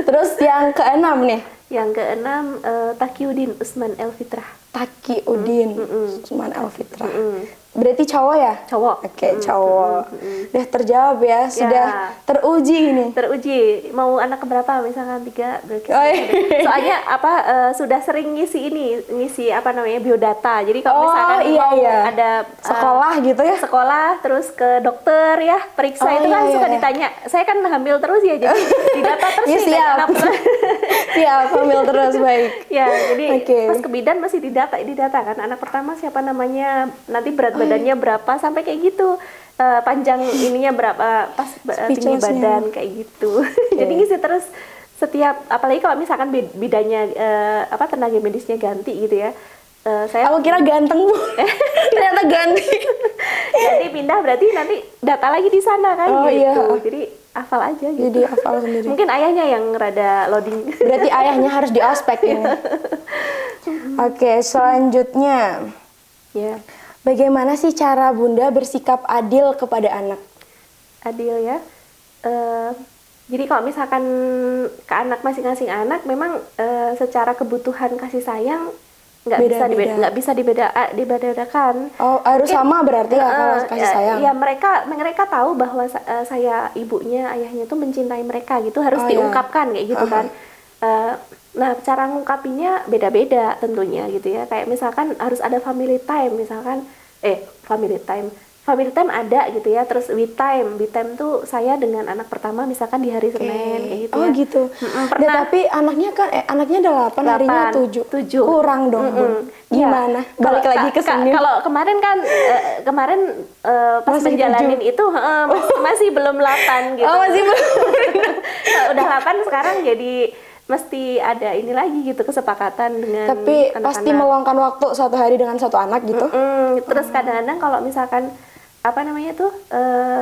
Terus yang keenam nih, Yang keenam Taqiyuddin Usman Elfitrah. Taqiyuddin Usman Elfitra. Berarti cowok ya? Cowok. Oke, cowok. Udah terjawab ya, sudah teruji ini. Teruji. Mau anak keberapa? Misalkan 3 berarti. Oh, iya. Soalnya sudah sering ngisi apa namanya biodata. Jadi kalau Oh, misalkan iya, mau iya. ada Sekolah gitu ya? sekolah terus ke dokter ya periksa Oh, itu kan iya, suka iya. ditanya. Saya kan hamil terus ya, jadi didata terus Iya, nih siap. anak. Siap, hamil terus, baik. Ya, jadi Oke. pas ke bidan masih didata kan anak pertama siapa namanya, nanti berat badannya berapa, sampai kayak gitu. Panjang ininya berapa, pas tinggi Speechless-nya. badan kayak gitu. Jadi ngisi terus setiap, apalagi kalau misalkan bidannya tenaga medisnya ganti gitu ya. Saya Aku kira ganteng, Bu. Ternyata ganti. ganti pindah berarti nanti data lagi di sana kan Oh, gitu. iya. Jadi hafal aja gitu. Jadi hafal sendiri. Mungkin ayahnya yang rada loading. Berarti ayahnya harus di ospek ini. Oke, selanjutnya. Ya, Bagaimana sih cara Bunda bersikap adil kepada anak? adil ya. Jadi kalau misalkan ke anak, masing-masing anak memang secara kebutuhan kasih sayang Beda-beda. nggak bisa dibedakan. Oh, harus Mungkin, sama berarti ya kalau kasih ya, sayang. ya mereka tahu bahwa saya ibunya, ayahnya tuh mencintai mereka gitu, harus Oh, ya. diungkapkan kayak gitu kan. Nah, cara ngungkapinnya beda-beda tentunya gitu ya. Kayak misalkan harus ada family time, misalkan family time ada gitu ya. Terus we time tuh saya dengan anak pertama misalkan di hari Senin kayak gitu Oh ya. gitu. Pernah. Ya, tapi anaknya 8, harinya 7. 7. Kurang dong, Bun. Gimana? Ya. Balik lagi ke Senin. Kalau kemarin kan pas Masih menjalanin 7. itu masih belum 8 gitu. Oh, masih belum. Udah 8 sekarang jadi mesti ada ini lagi gitu, kesepakatan dengan Tapi anak-anak. pasti meluangkan waktu 1 hari dengan 1 anak gitu. Terus kadang-kadang kalau misalkan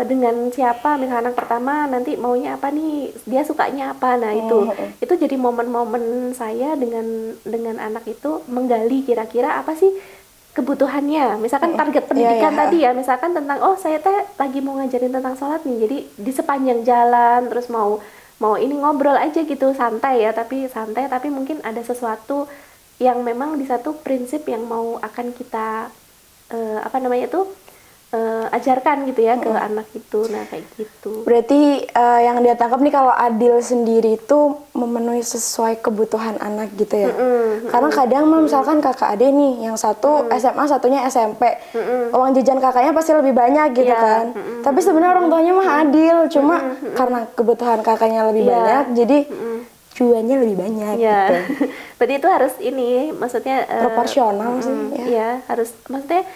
dengan siapa, misalkan anak pertama nanti maunya apa nih, dia sukanya apa, nah itu jadi momen-momen saya dengan anak itu menggali kira-kira apa sih kebutuhannya, misalkan target pendidikan tadi ya, misalkan tentang saya lagi mau ngajarin tentang sholat nih, jadi di sepanjang jalan terus mau ini ngobrol aja gitu, santai tapi mungkin ada sesuatu yang memang di satu prinsip yang mau akan kita ajarkan gitu ya ke anak itu. Nah kayak gitu. Berarti yang dia tangkap nih kalau Adil sendiri itu memenuhi sesuai kebutuhan anak gitu ya. Karena kadang misalkan kakak adik nih, yang satu SMA, satunya SMP. Uang jajan kakaknya pasti lebih banyak gitu kan. Tapi sebenarnya orang tuanya mah adil, cuma karena kebutuhan kakaknya lebih banyak, jadi cuannya lebih banyak gitu. Berarti itu harus maksudnya proporsional sih. Ya, harus maksudnya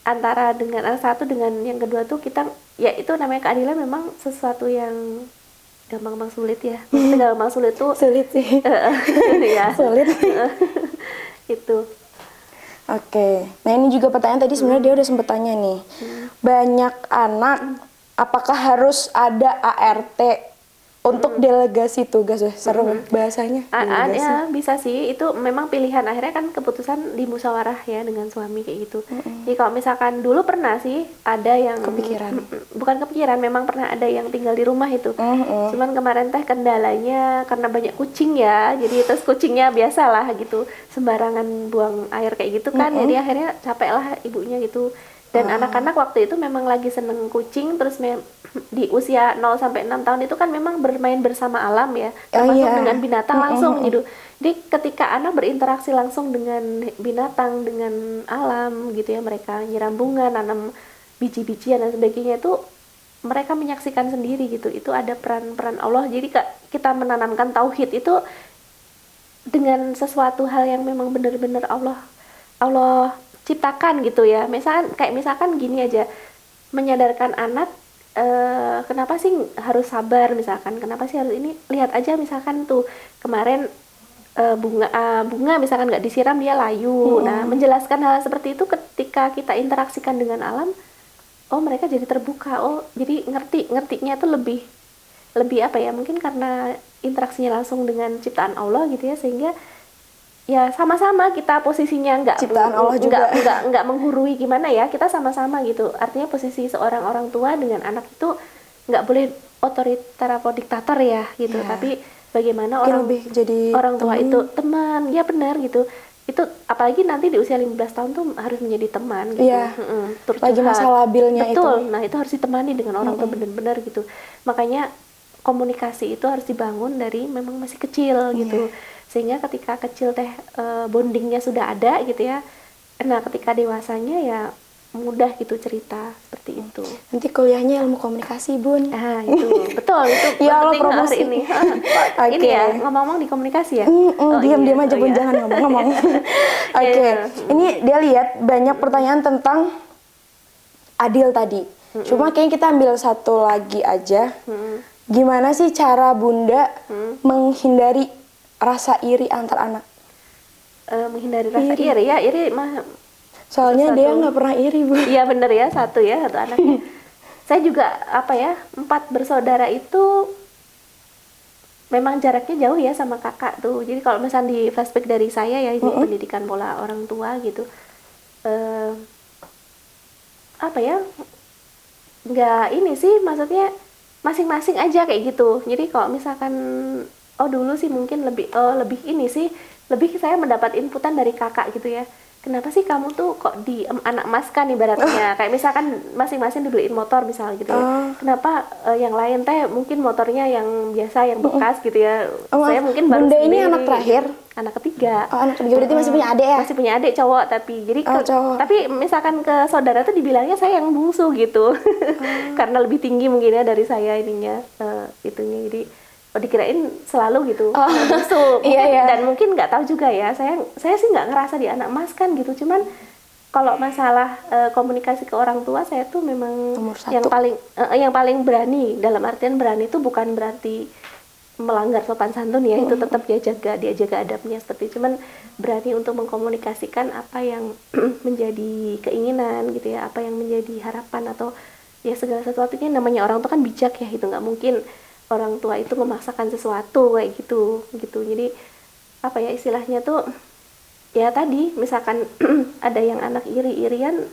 antara dengan anak satu dengan yang kedua tuh kita, ya itu namanya keadilan, memang sesuatu yang gampang sulit ya. Maksudnya gampang sulit tuh Sulit sih. ya. Sulit. Itu. Oke. Nah, ini juga pertanyaan tadi sebenarnya dia udah sempet tanya nih. Banyak anak, apakah harus ada ART untuk delegasi tugas? Seru bahasanya. Ya, bisa sih, itu memang pilihan, akhirnya kan keputusan di musyawarah ya dengan suami kayak gitu. Jadi kalau misalkan dulu pernah sih ada yang bukan kepikiran, memang pernah ada yang tinggal di rumah itu. Cuman kemarin kendalanya karena banyak kucing ya, jadi terus kucingnya biasalah gitu sembarangan buang air kayak gitu kan, jadi akhirnya capek lah ibunya gitu. Dan anak-anak waktu itu memang lagi seneng kucing, terus di usia 0 sampai 6 tahun itu kan memang bermain bersama alam ya, termasuk dengan binatang langsung gitu. Jadi ketika anak berinteraksi langsung dengan binatang, dengan alam gitu ya, mereka nyiram bunga, nanam biji-bijian dan sebagainya, itu mereka menyaksikan sendiri gitu. Itu ada peran-peran Allah. Jadi kita menanamkan tauhid itu dengan sesuatu hal yang memang benar-benar Allah ciptakan gitu ya. Misalkan gini aja, menyadarkan anak kenapa sih harus sabar, misalkan kenapa sih harus ini, lihat aja misalkan tuh kemarin bunga misalkan nggak disiram dia layu. Nah, menjelaskan hal seperti itu ketika kita interaksikan dengan alam, mereka jadi terbuka, jadi ngertinya tuh lebih apa ya, mungkin karena interaksinya langsung dengan ciptaan Allah gitu ya, sehingga ya sama-sama kita posisinya ciptaan Allah juga nggak menghurui gimana ya, kita sama-sama gitu. Artinya posisi seorang orang tua dengan anak itu nggak boleh otoriter atau diktator ya gitu, tapi bagaimana orang tua itu teman, ya benar gitu. Itu apalagi nanti di usia 15 tahun tuh harus menjadi teman gitu. Lagi masa labilnya. Betul. Nah, itu harus ditemani dengan orang tua benar-benar gitu. Makanya komunikasi itu harus dibangun dari memang masih kecil gitu. Sehingga ketika kecil bondingnya sudah ada gitu ya. Nah, ketika dewasanya ya mudah gitu cerita seperti itu. Nanti kuliahnya ilmu komunikasi, Bun. Itu betul, itu ya Allah, penting promosi hari ini. Ini ya, ngomong-ngomong di komunikasi ya. Diam-diam aja, Bun, jangan ngomong-ngomong. Ini dia lihat banyak pertanyaan tentang Adil tadi. Cuma kayaknya kita ambil satu lagi aja. Gimana sih cara Bunda menghindari rasa iri antar anak? Menghindari rasa iri ya, iri mah. Soalnya dia nggak pernah iri, Bu. Iya bener ya, satu anaknya. Saya juga 4 bersaudara itu memang jaraknya jauh ya sama kakak tuh. Jadi kalau misalnya di flashback dari saya ya, ini pendidikan pola orang tua gitu. Nggak ini sih, maksudnya masing-masing aja kayak gitu. Jadi kalau misalkan dulu sih mungkin lebih ini sih, lebih saya mendapat inputan dari kakak gitu ya. Kenapa sih kamu tuh kok di anak emas kan ibaratnya, kayak misalkan masing-masing dibeliin motor misalnya gitu ya. Kenapa yang lain teh mungkin motornya yang biasa, yang bekas gitu ya. Saya mungkin baru Bunda ini sendiri. anak terakhir? Anak ketiga. Oh, anak ketiga berarti masih punya adik ya? Masih punya adik cowok, tapi jadi cowok. tapi misalkan ke saudara tuh dibilangnya saya yang bungsu gitu. Karena lebih tinggi mungkin ya dari saya ininya, itunya. Jadi dikirain selalu gitu bungsu. Iya. Dan mungkin nggak tahu juga ya. Saya sih nggak ngerasa di anak emas kan gitu. Cuman kalau masalah komunikasi ke orang tua, saya tuh memang Nomor satu. yang paling berani. Dalam artian berani itu bukan berarti melanggar sopan santun ya, itu tetap dia jaga adabnya seperti, cuman berani untuk mengkomunikasikan apa yang menjadi keinginan gitu ya, apa yang menjadi harapan atau ya segala sesuatunya. Namanya orang tua kan bijak ya, itu nggak mungkin orang tua itu memaksakan sesuatu kayak gitu. Jadi apa ya istilahnya tuh ya tadi misalkan ada yang anak iri-irian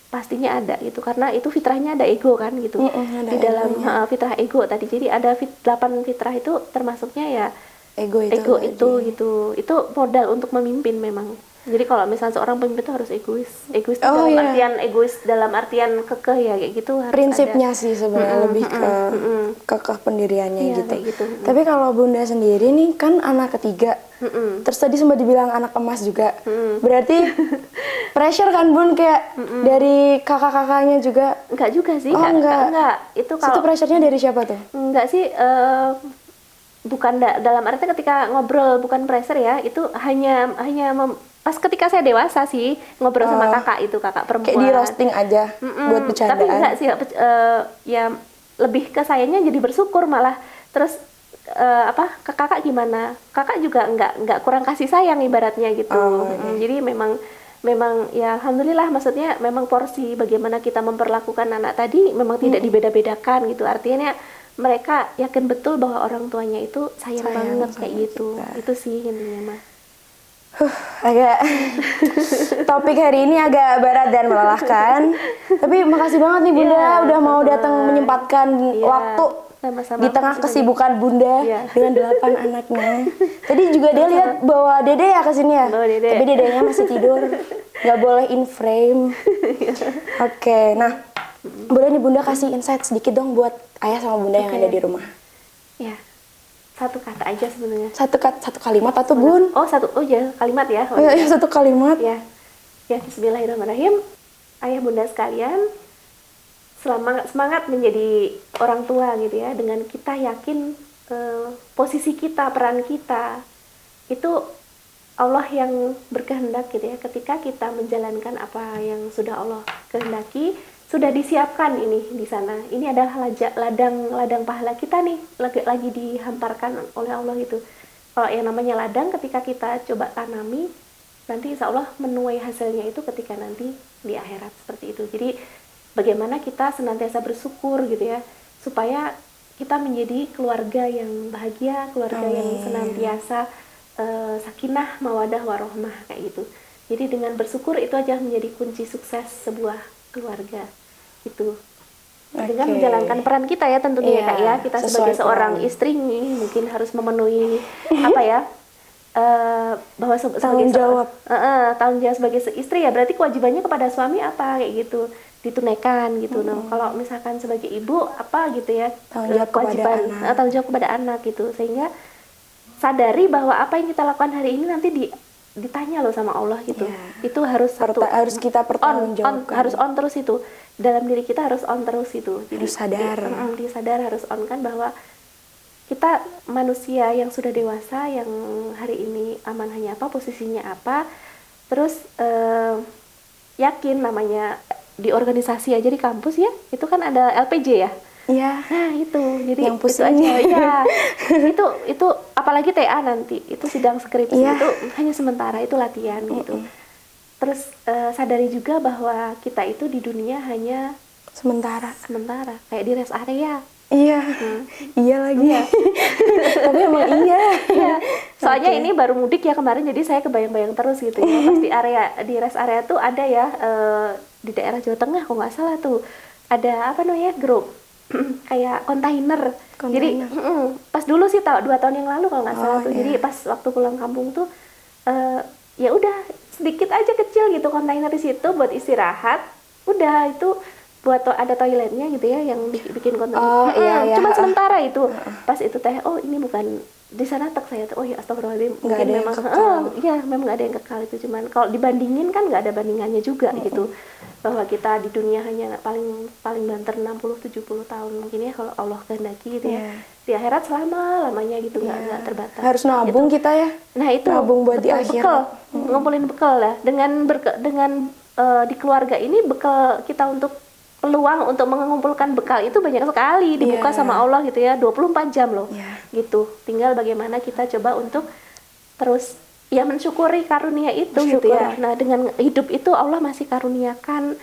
pastinya ada gitu, karena itu fitrahnya ada ego kan gitu. Di dalam fitrah ego tadi, jadi ada 8 fitrah itu termasuknya ya ego itu gitu. Itu modal untuk memimpin memang. Jadi kalau misalnya seorang pemimpin itu harus egois dalam artian egois dalam artian kekeh ya kayak gitu, harus prinsipnya ada. sih sebenarnya lebih ke kekeh pendiriannya Iya, gitu. kayak gitu. Tapi kalau Bunda sendiri nih kan anak ketiga, terus tadi sempat dibilang anak emas juga, berarti pressure kan Bun kayak dari kakak-kakaknya juga? Enggak juga sih, enggak. Itu Itu kalau pressure-nya dari siapa tuh? enggak sih, bukan dalam arti ketika ngobrol bukan pressure ya, itu hanya pas ketika saya dewasa sih ngobrol sama kakak perempuan. Kayak di roasting aja buat bercandaan. Tapi enggak sih, ya lebih ke sayanya jadi bersyukur malah. Terus ke kakak gimana? Kakak juga enggak kurang kasih sayang ibaratnya gitu. Jadi memang ya alhamdulillah, maksudnya memang porsi bagaimana kita memperlakukan anak tadi memang tidak dibeda-bedakan gitu. Artinya mereka yakin betul bahwa orang tuanya itu sayang banget kayak gitu. Itu sih intinya mah. Agak topik hari ini agak berat dan melelahkan. Tapi makasih banget nih Bunda udah mau datang menyempatkan waktu sama-sama. Di tengah kesibukan Bunda dengan 8 anaknya. Tadi juga dia lihat bawa Dede ya ke sini ya. Tapi Dedenya masih tidur. Nggak boleh in frame. Oke, nah boleh nih Bunda kasih insight sedikit dong buat ayah sama Bunda yang ada di rumah. Ya. Satu kata aja sebenarnya. Satu kalimat atau Bun? Oh ya, kalimat ya. Iya, satu kalimat. Ya, bismillahirrahmanirrahim. Ayah bunda sekalian, semangat menjadi orang tua gitu ya. Dengan kita yakin posisi kita, peran kita itu Allah yang berkehendak gitu ya. Ketika kita menjalankan apa yang sudah Allah kehendaki, sudah disiapkan ini di sana. Ini adalah ladang pahala kita nih, lagi dihamparkan oleh Allah gitu. Kalau yang namanya ladang, ketika kita coba tanami, nanti insya Allah menuai hasilnya itu ketika nanti di akhirat seperti itu. Jadi bagaimana kita senantiasa bersyukur gitu ya, supaya kita menjadi keluarga yang bahagia, keluarga yang senantiasa sakinah, mawadah, warohmah kayak gitu. Jadi dengan bersyukur itu aja menjadi kunci sukses sebuah keluarga itu. Dengan menjalankan peran kita ya tentunya ya Kak ya, kita sebagai seorang istri mungkin harus memenuhi apa ya, bahwa tanggung jawab sebagai istri ya, berarti kewajibannya kepada suami apa kayak gitu ditunaikan gitu. Nah, kalau misalkan sebagai ibu apa gitu ya, kewajiban tanggung jawab kepada anak gitu, sehingga sadari bahwa apa yang kita lakukan hari ini nanti ditanya loh sama Allah gitu. Itu harus harus kita pertanggungjawabkan. Harus on terus itu. Dalam diri kita harus on terus itu. Jadi harus sadar. Dia sadar, harus on kan bahwa kita manusia yang sudah dewasa, yang hari ini amanahnya apa, posisinya apa. Terus yakin namanya di organisasi aja di kampus ya, itu kan ada LPJ ya. Iya. Nah itu, jadi yang pusing itu aja. Ya, itu apalagi TA nanti, itu sidang skripsi itu hanya sementara, itu latihan gitu. Terus sadari juga bahwa kita itu di dunia hanya sementara, kayak di rest area. Iya, iya lagi. Tapi emang iya. Soalnya ini baru mudik ya kemarin, jadi saya kebayang-bayang terus gitu ya. Pas di rest area tuh ada ya, di daerah Jawa Tengah kok nggak salah tuh, ada apa namanya, grup kayak kontainer. Jadi pas dulu sih 2 tahun yang lalu kalau nggak salah tuh. Jadi pas waktu pulang kampung tuh ya udah sedikit aja kecil gitu kontainer di situ buat istirahat, udah itu buat ada toiletnya gitu ya yang bikin kontainer. Oh, iya, Cuma iya. sementara itu pas itu teh, oh ini bukan di sana, tak saya tuh, oh ya astagfirullahaladzim, Nggak mungkin ada yang memang kekal. ya memang nggak ada yang kekal itu, cuman kalau dibandingin kan nggak ada bandingannya juga gitu, bahwa kita di dunia hanya paling banter 60-70 tahun mungkin ya kalau Allah kehendaki gitu ya. Iya. Di akhirat selama-lamanya gitu, nggak terbatas. Harus nabung Gitu. kita ya. Nah itu Nabung buat di betul, akhirat. bekal, ngumpulin bekal lah. Dengan di keluarga ini bekal kita untuk peluang untuk mengumpulkan bekal itu banyak sekali, dibuka Iya. sama Allah gitu ya, 24 jam loh. Iya. Gitu. Tinggal bagaimana kita coba untuk terus ya mensyukuri karunia itu gitu ya. Bersyukur. Nah, dengan hidup itu Allah masih karuniakan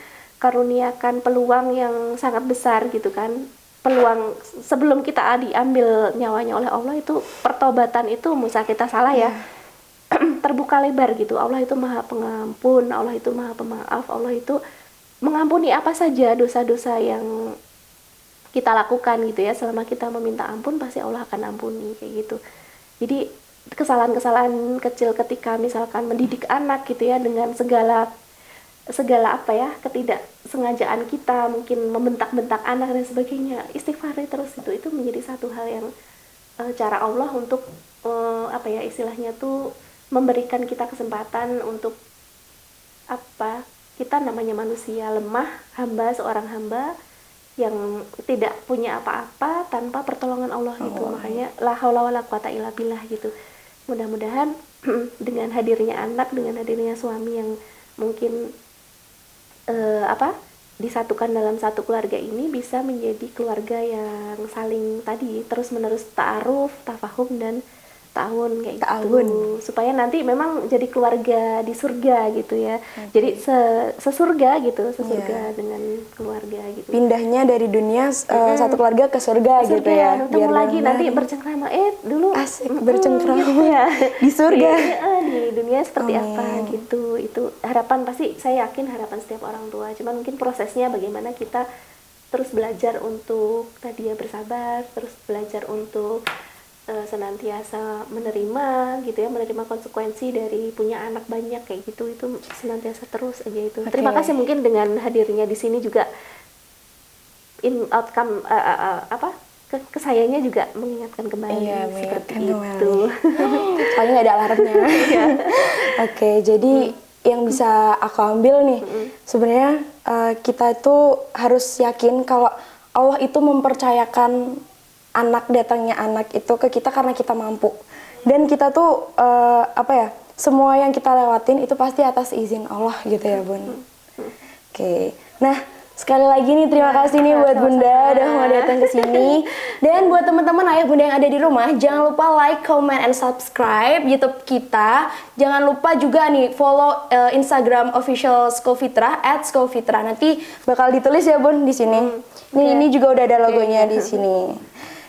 peluang yang sangat besar gitu kan. Peluang sebelum kita diambil nyawanya oleh Allah itu, pertobatan itu misal kita salah ya, terbuka lebar gitu. Allah itu Maha Pengampun, Allah itu Maha Pemaaf, Allah itu mengampuni apa saja dosa-dosa yang kita lakukan gitu ya. Selama kita meminta ampun pasti Allah akan ampuni kayak gitu. Jadi kesalahan-kesalahan kecil ketika misalkan mendidik anak gitu ya, dengan segala apa ya, ketidaksengajaan kita mungkin membentak-bentak anak dan sebagainya, istighfar terus, itu menjadi satu hal yang cara Allah untuk apa ya istilahnya tuh, memberikan kita kesempatan untuk apa, kita namanya manusia lemah, seorang hamba yang tidak punya apa-apa tanpa pertolongan Allah gitu. Makanya la haula wala quwata illa billah gitu. Mudah-mudahan dengan hadirnya anak, dengan hadirnya suami yang mungkin disatukan dalam satu keluarga ini, bisa menjadi keluarga yang saling tadi terus-menerus ta'aruf, tafahum, dan ta'awun kayak gitu, supaya nanti memang jadi keluarga di surga gitu ya. Jadi sesurga gitu, dengan keluarga gitu. Pindahnya dari dunia satu keluarga ke surga gitu ya. Ketemu lagi nanti bercengkrama, dulu asik bercengkrama gitu ya. di surga. Di dunia seperti apa gitu. Itu harapan, pasti saya yakin harapan setiap orang tua. Cuman mungkin prosesnya bagaimana kita terus belajar untuk tadi ya bersabar, terus belajar untuk senantiasa menerima gitu ya, menerima konsekuensi dari punya anak banyak kayak gitu. Itu senantiasa terus aja itu. Terima kasih mungkin dengan hadirnya di sini juga outcome kesayangnya juga mengingatkan kembali seperti itu. Soalnya nggak ada alarmnya. Oke, jadi yang bisa aku ambil nih, sebenarnya kita itu harus yakin kalau Allah itu mempercayakan datangnya anak itu ke kita karena kita mampu. Dan kita tuh semua yang kita lewatin itu pasti atas izin Allah gitu ya, Bun. Oke. Nah, sekali lagi nih terima kasih nih buat Bunda udah mau datang ke sini. Dan buat teman-teman ayah bunda yang ada di rumah, jangan lupa like, comment, and subscribe YouTube kita. Jangan lupa juga nih follow Instagram official Skofitra @skofitra. Nanti bakal ditulis ya, Bun, di sini. Ini juga udah ada logonya di sini.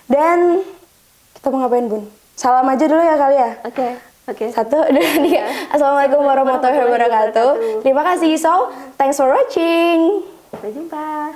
Dan kita mau ngapain, Bun? Salam aja dulu ya kali ya. Oke. 1, 2, 3. Assalamualaikum warahmatullahi wabarakatuh. Terima kasih. So, thanks for watching. Sampai jumpa.